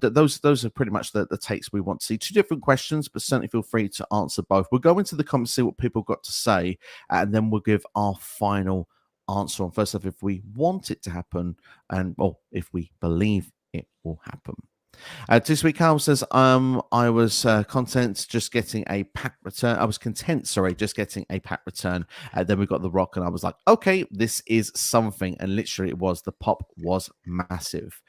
Those are pretty much the takes we want to see. 2 different questions, but certainly feel free to answer both. We'll go into the comments, see what people got to say, and then we'll give our final answer on first off if we want it to happen and if we believe it will happen. This week, Carl says, I was content just getting a pack return. I was content, sorry, just getting a pack return. Then we got The Rock, and I was like, okay, this is something. And literally, it was. The pop was massive.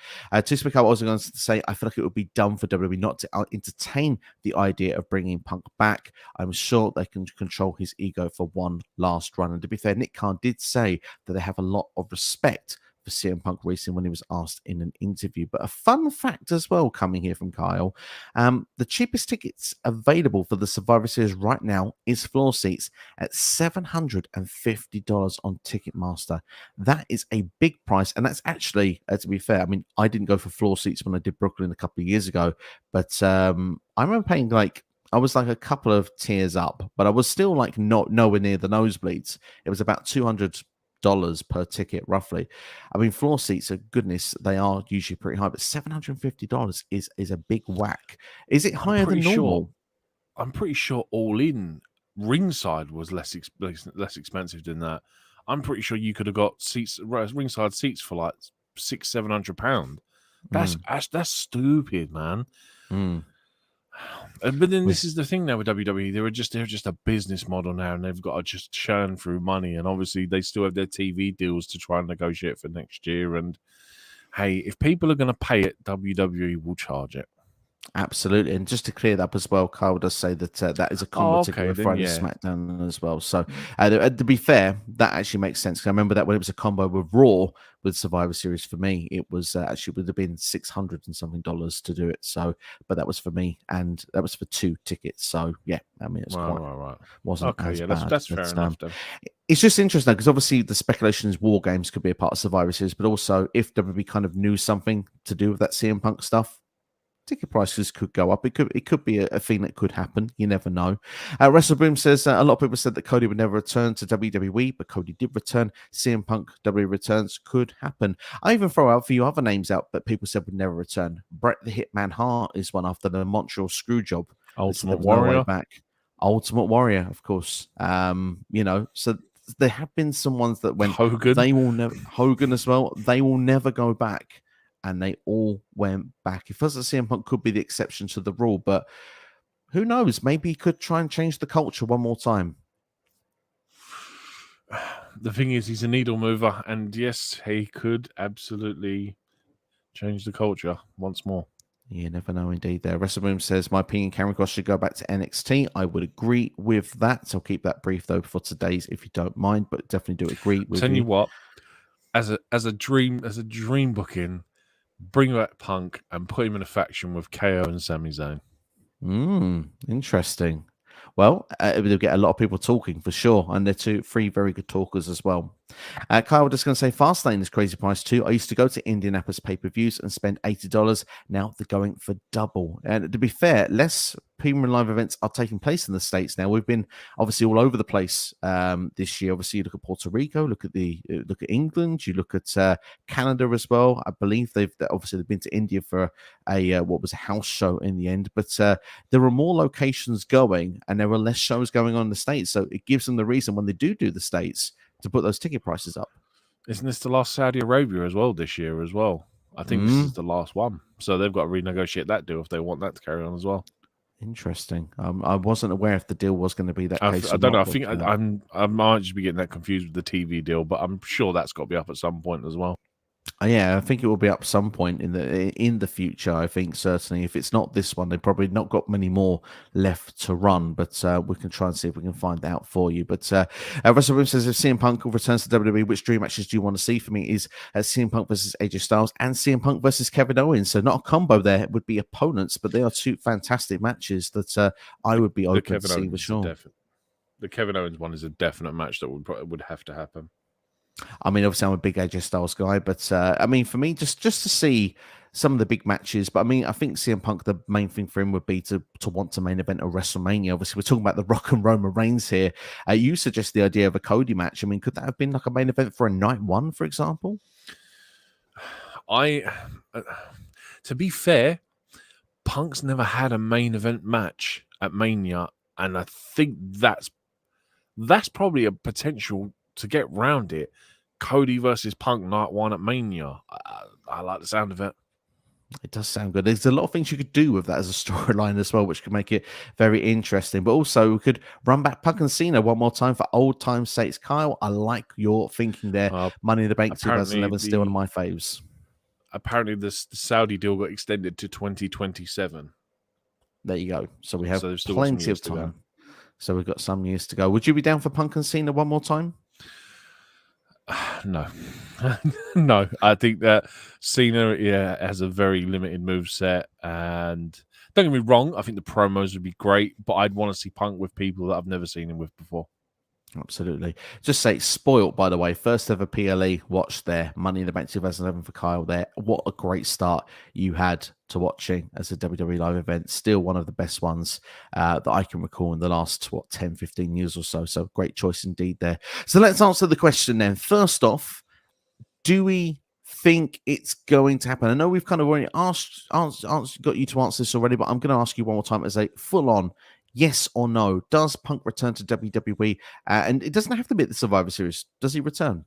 This week, I was going to say, I feel like it would be dumb for WWE not to entertain the idea of bringing Punk back. I'm sure they can control his ego for one last run. And to be fair, Nick Khan did say that they have a lot of respect for CM Punk recently when he was asked in an interview. But a fun fact as well coming here from Kyle, the cheapest tickets available for the Survivor Series right now is floor seats at $750 on Ticketmaster. That is a big price, and that's actually, to be fair, I mean, I didn't go for floor seats when I did Brooklyn a couple of years ago, but I remember paying I was like a couple of tiers up, but I was still like nowhere near the nosebleeds. It was about $200 per ticket, roughly. I mean, floor seats, goodness, they are usually pretty high, but $750 is a big whack. Is it higher than normal? I'm pretty sure all in ringside was less expensive than that. I'm pretty sure you could have got ringside seats for like £600-700. That's stupid, man. But then this is the thing now with WWE. They're just a business model now, and they've got to just churn through money. And obviously, they still have their TV deals to try and negotiate for next year. And hey, if people are going to pay it, WWE will charge it. Absolutely. And just to clear that up as well, Kyle does say that that is a combo ticket with Friday SmackDown as well. So to be fair, that actually makes sense. I remember that when it was a combo with Raw with Survivor Series, for me, it was actually would have been $600 and something to do it. So, but that was for me, and that was for 2 tickets. So yeah, I mean, it's wasn't as bad. That's fair enough. It's just interesting because obviously the speculation is War Games could be a part of Survivor Series, but also if WWE kind of knew something to do with that CM Punk stuff, ticket prices could go up. It could be a thing that could happen. You never know. WrestleBoom says a lot of people said that Cody would never return to WWE, but Cody did return. CM Punk WWE returns could happen. I even throw out for you other names out that people said would never return. Bret the Hitman Hart is one after the Montreal Screwjob. Ultimate Warrior. Ultimate Warrior, of course. So there have been some ones that went. Hogan. They will never. Hogan as well. They will never go back. And they all went back. It feels like CM Punk could be the exception to the rule, but who knows? Maybe he could try and change the culture one more time. The thing is, he's a needle mover, and yes, he could absolutely change the culture once more. You never know, indeed. There, WrestleMania says, my opinion, Karen Cross should go back to NXT. I would agree with that. So I'll keep that brief though for today's, if you don't mind, but definitely do agree with Tell you what, as a dream booking. Bring back Punk and put him in a faction with KO and Sami Zayn. Interesting. Well, they'll get a lot of people talking for sure, and they're 3 very good talkers as well. Kyle, just going to say, Fastlane is crazy price too. I used to go to Indianapolis pay-per-views and spend $80. Now they're going for double. And to be fair, less premium live events are taking place in the States now. We've been obviously all over the place this year. Obviously, you look at Puerto Rico, look at England, you look at Canada as well. I believe they've been to India for a house show in the end. But there are more locations going, and there are less shows going on in the States. So it gives them the reason when they do the States to put those ticket prices up. Isn't this the last Saudi Arabia as well this year as well? I think this is the last one. So they've got to renegotiate that deal if they want that to carry on as well. Interesting. I wasn't aware if the deal was going to be that case. I don't know. I think I might just be getting that confused with the TV deal, but I'm sure that's got to be up at some point as well. Yeah, I think it will be up some point in the future. I think certainly if it's not this one, they've probably not got many more left to run. But we can try and see if we can find out for you. But Russell says if CM Punk returns to WWE, which dream matches do you want to see? For me is CM Punk versus AJ Styles and CM Punk versus Kevin Owens. So not a combo there; it would be opponents, but they are 2 fantastic matches that I would be open to see for sure. The Kevin Owens one is a definite match that would have to happen. I mean, obviously, I'm a big AJ Styles guy, but I mean, for me, just to see some of the big matches. But I mean, I think CM Punk, the main thing for him would be to want to main event a WrestleMania. Obviously, we're talking about The Rock and Roman Reigns here. You suggest the idea of a Cody match. I mean, could that have been like a main event for a night one, for example? To be fair, Punk's never had a main event match at Mania, and I think that's probably a potential to get round it. Cody versus Punk night one at Mania. I like the sound of it. It does sound good. There's a lot of things you could do with that as a storyline as well, which could make it very interesting. But also, we could run back Punk and Cena one more time for old time's sakes. Kyle, I like your thinking there. Money in the Bank 2011 still one of my faves. Apparently, the Saudi deal got extended to 2027. There you go. So we have plenty of time. So we've got some years to go. Would you be down for Punk and Cena one more time? No. No. I think that Cena has a very limited move set. And don't get me wrong, I think the promos would be great, but I'd want to see Punk with people that I've never seen him with before. Absolutely. Just say spoiled, by the way. First ever PLE watch there. Money in the Bank 2011 for Kyle there. What a great start you had to watching as a WWE live event. Still one of the best ones that I can recall in the last, 10, 15 years or so. So great choice indeed there. So let's answer the question then. First off, do we think it's going to happen? I know we've kind of already got you to answer this already, but I'm going to ask you one more time as a full-on yes or no. Does Punk return to WWE? And it doesn't have to be at the Survivor Series. Does he return?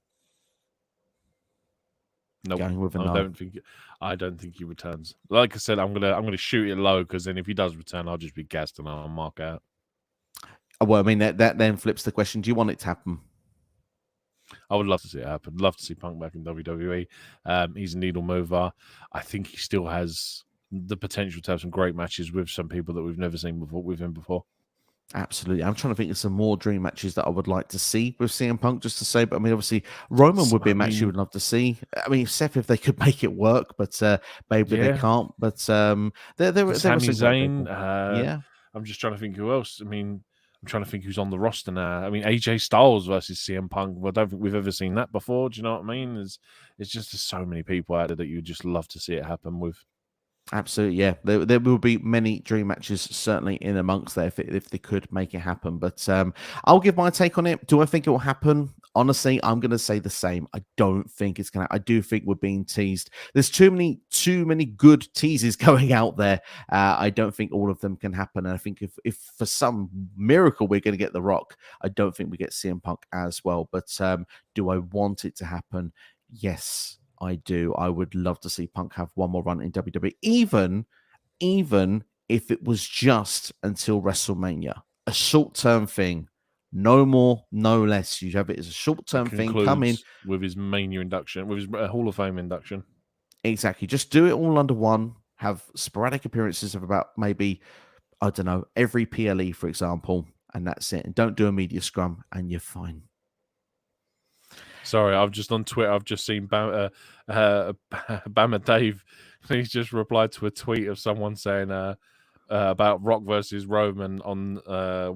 No, I don't think he returns. Like I said, I'm gonna shoot it low because then if he does return, I'll just be gassed and I'll mark out. Well, I mean that then flips the question: do you want it to happen? I would love to see it happen. Love to see Punk back in WWE. He's a needle mover. I think he still has the potential to have some great matches with some people that we've never seen with him before. Absolutely. I'm trying to think of some more dream matches that I would like to see with CM Punk, just to say. But I mean, obviously, Roman would be a match you would love to see. I mean, Seth, if they could make it work, but maybe they can't. But Sami Zayn. Yeah. I'm just trying to think who else. I mean, I'm trying to think who's on the roster now. I mean, AJ Styles versus CM Punk. Well, I don't think we've ever seen that before. Do you know what I mean? It's just there's so many people out there that you would just love to see it happen with. Absolutely, yeah. There will be many dream matches certainly in amongst there if they could make it happen. But I'll give my take on it. Do I think it will happen? Honestly, I'm going to say the same. I don't think it's going to. I do think we're being teased. There's too many good teases going out there. I don't think all of them can happen. And I think if for some miracle we're going to get The Rock, I don't think we get CM Punk as well. But do I want it to happen? Yes, I do. I would love to see Punk have one more run in WWE, even if it was just until WrestleMania, a short-term thing, no more, no less. You have it as a short-term thing. Come in with his Mania induction, with his Hall of Fame induction. Exactly. Just do it all under one. Have sporadic appearances of about maybe, I don't know, every PLE, for example, and that's it. And don't do a media scrum, and you're fine. Sorry, I've just on Twitter. I've just seen Bama Dave. He's just replied to a tweet of someone saying about Rock versus Roman on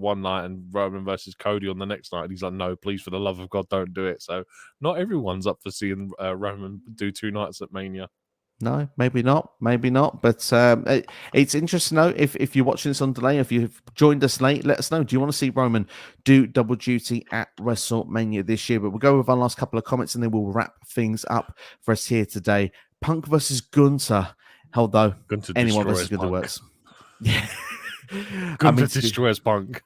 one night and Roman versus Cody on the next night. And he's like, "No, please, for the love of God, don't do it." So not everyone's up for seeing Roman do 2 nights at Mania. No, maybe not. But it's interesting to know if you're watching this on delay, if you've joined us late, let us know. Do you want to see Roman do double duty at WrestleMania this year? But we'll go with our last couple of comments and then we'll wrap things up for us here today. Punk versus Gunther. Although anyone versus Gunther works. Yeah. Gunther destroys Punk.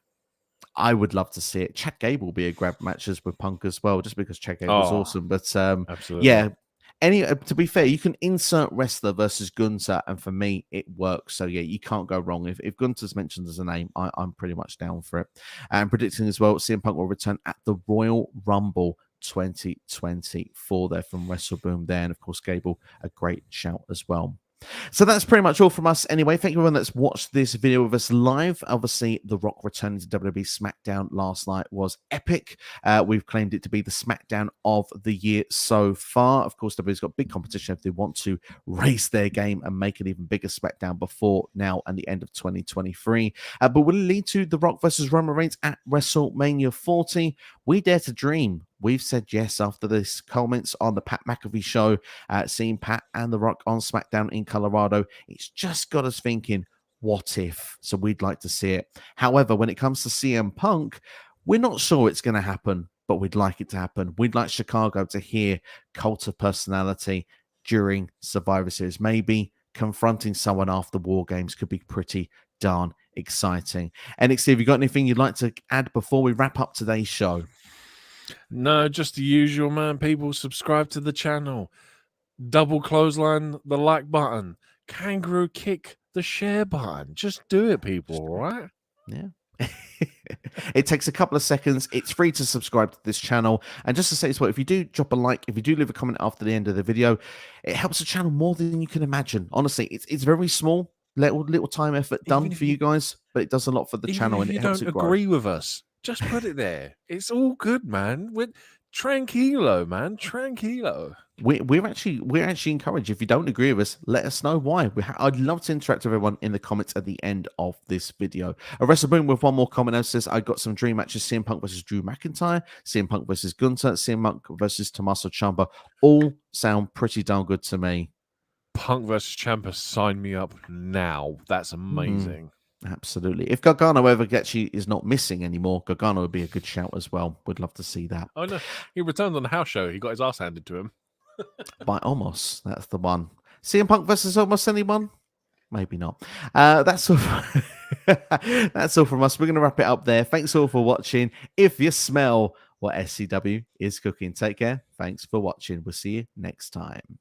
I would love to see it. Chad Gable will be a grab matches with Punk as well, just because Chad Gable is awesome. But absolutely. Yeah. To be fair, you can insert wrestler versus Gunther, and for me, it works. So yeah, you can't go wrong. If Gunther's mentioned as a name, I'm pretty much down for it. And predicting as well, CM Punk will return at the Royal Rumble 2024 there from WrestleBoom there. And of course, Gable, a great shout as well. So that's pretty much all from us anyway. Thank you everyone that's watched this video with us live. Obviously, The Rock returning to WWE SmackDown last night was epic. We've claimed it to be the SmackDown of the year so far. Of course, WWE's got big competition if they want to raise their game and make an even bigger SmackDown before now and the end of 2023. But will it lead to The Rock versus Roman Reigns at WrestleMania 40? We dare to dream. We've said yes after this comments on the Pat McAfee Show, seeing Pat and The Rock on SmackDown in Colorado. It's just got us thinking, what if? So we'd like to see it. However, when it comes to CM Punk, we're not sure it's going to happen, but we'd like it to happen. We'd like Chicago to hear Cult of Personality during Survivor Series. Maybe confronting someone after War Games could be pretty darn exciting. NXT, have you got anything you'd like to add before we wrap up today's show? No, just the usual, man. People subscribe to the channel. Double clothesline the like button. kangaroo kick the share button. Just do it, people, all right? Yeah. It takes a couple of seconds. It's free to subscribe to this channel. And just to say as well, if you do drop a like, if you do leave a comment after the end of the video, it helps the channel more than you can imagine. Honestly, it's very small, little time effort done for you guys, but it does a lot for the channel and If it you helps don't it grow. agree with us, just put it there. It's all good, man. We're tranquilo, man. Tranquilo. We're actually encouraged. If you don't agree with us, let us know why. I'd love to interact with everyone in the comments at the end of this video. A WrestleBoom with one more comment that says, I got some dream matches: CM Punk versus Drew McIntyre, CM Punk versus Gunther, CM Punk versus Tommaso Ciampa. All sound pretty darn good to me. Punk versus Ciampa, sign me up now. That's amazing. Absolutely. If Gargano ever is not missing anymore, Gargano would be a good shout as well. We'd love to see that. Oh no, he returned on the house show. He got his ass handed to him. By Omos, that's the one. CM Punk versus Omos, anyone? Maybe not. That's all. That's all from us. We're going to wrap it up there. Thanks all for watching. If you smell what SCW is cooking, take care. Thanks for watching. We'll see you next time.